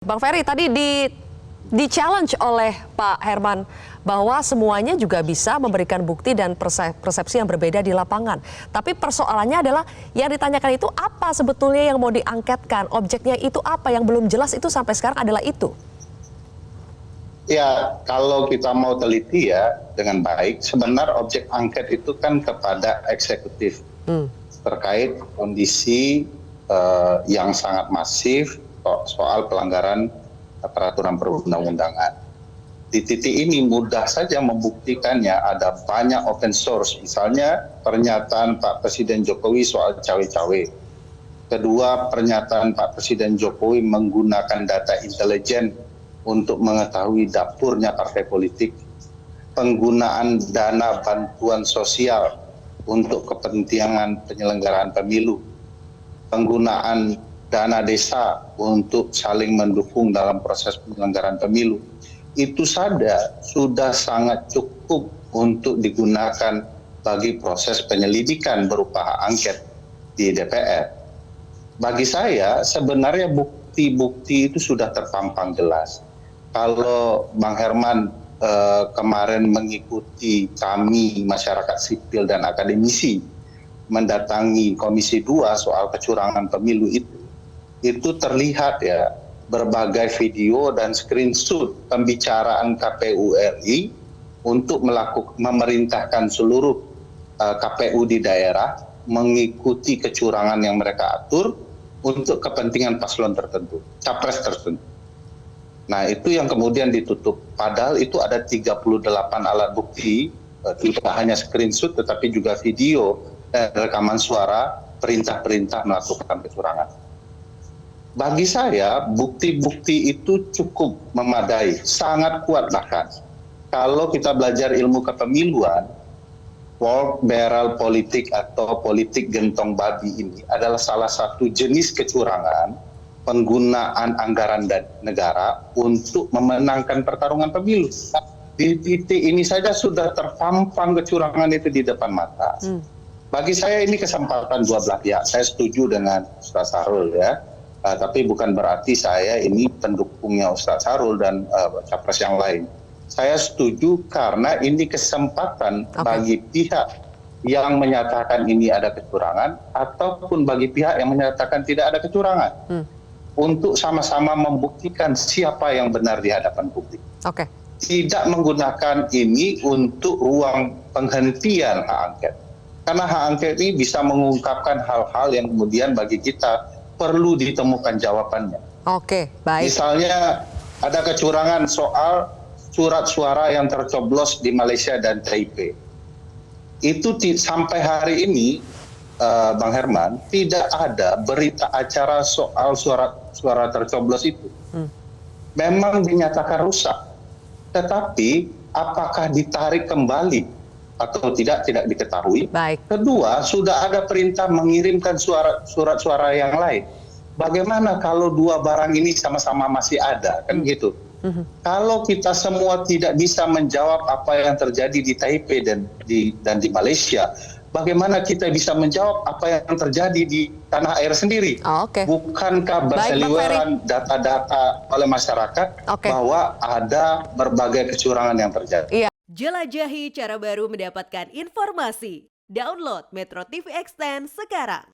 Bang Ferry tadi di challenge oleh Pak Herman bahwa semuanya juga bisa memberikan bukti dan persepsi yang berbeda di lapangan. Tapi persoalannya adalah yang ditanyakan itu apa sebetulnya yang mau diangketkan, objeknya itu apa, yang belum jelas itu sampai sekarang adalah itu. Ya, kalau kita mau teliti ya dengan baik, sebenarnya objek angket itu kan kepada eksekutif terkait kondisi yang sangat masif soal pelanggaran peraturan perundang-undangan. Di titik ini mudah saja membuktikannya, ada banyak open source, misalnya pernyataan Pak Presiden Jokowi soal cawe-cawe. Kedua, pernyataan Pak Presiden Jokowi menggunakan data intelijen untuk mengetahui dapurnya partai politik. Penggunaan dana bantuan sosial untuk kepentingan penyelenggaraan pemilu. Penggunaan dana desa untuk saling mendukung dalam proses penyelenggaraan pemilu. Itu saja sudah sangat cukup untuk digunakan bagi proses penyelidikan berupa hak angket di DPR. Bagi saya sebenarnya bukti-bukti itu sudah terpampang jelas. Kalau Bang Herman kemarin mengikuti kami masyarakat sipil dan akademisi mendatangi Komisi 2 soal kecurangan pemilu itu terlihat ya berbagai video dan screenshot pembicaraan KPU RI untuk memerintahkan seluruh KPU di daerah mengikuti kecurangan yang mereka atur untuk kepentingan paslon tertentu, capres tertentu. Nah, itu yang kemudian ditutup. Padahal itu ada 38 alat bukti, tidak hanya screenshot tetapi juga video dan rekaman suara perintah-perintah melakukan kecurangan. Bagi saya, bukti-bukti itu cukup memadai, sangat kuat bahkan. Kalau kita belajar ilmu kepemiluan, pork barrel politik atau politik gentong babi ini adalah salah satu jenis kecurangan penggunaan anggaran negara untuk memenangkan pertarungan pemilu. Di titik ini saja sudah terpampang kecurangan itu di depan mata. Bagi saya ini kesempatan dua belah pihak. Saya setuju dengan Ustaz Sarul ya. Tapi bukan berarti saya ini pendukungnya Ustaz Sarul dan capres yang lain. Saya setuju karena ini kesempatan bagi pihak yang menyatakan ini ada kecurangan ataupun bagi pihak yang menyatakan tidak ada kecurangan untuk sama-sama membuktikan siapa yang benar di hadapan publik. Tidak menggunakan ini untuk ruang penghentian hak angket. Karena hak angket ini bisa mengungkapkan hal-hal yang kemudian bagi kita perlu ditemukan jawabannya. Baik. Misalnya ada kecurangan soal surat suara yang tercoblos di Malaysia dan Taipei. Itu sampai hari ini, Bang Herman, tidak ada berita acara soal suara tercoblos itu. Memang dinyatakan rusak. Tetapi apakah ditarik kembali atau tidak diketahui. Kedua, sudah ada perintah mengirimkan surat suara yang lain. Bagaimana kalau dua barang ini sama-sama masih ada, kan gitu. Kalau kita semua tidak bisa menjawab apa yang terjadi di Taipei dan di Malaysia, bagaimana kita bisa menjawab apa yang terjadi di tanah air sendiri? Bukankah berseliweran data-data oleh masyarakat bahwa ada berbagai kecurangan yang terjadi? Jelajahi cara baru mendapatkan informasi. Download Metro TV Extend sekarang.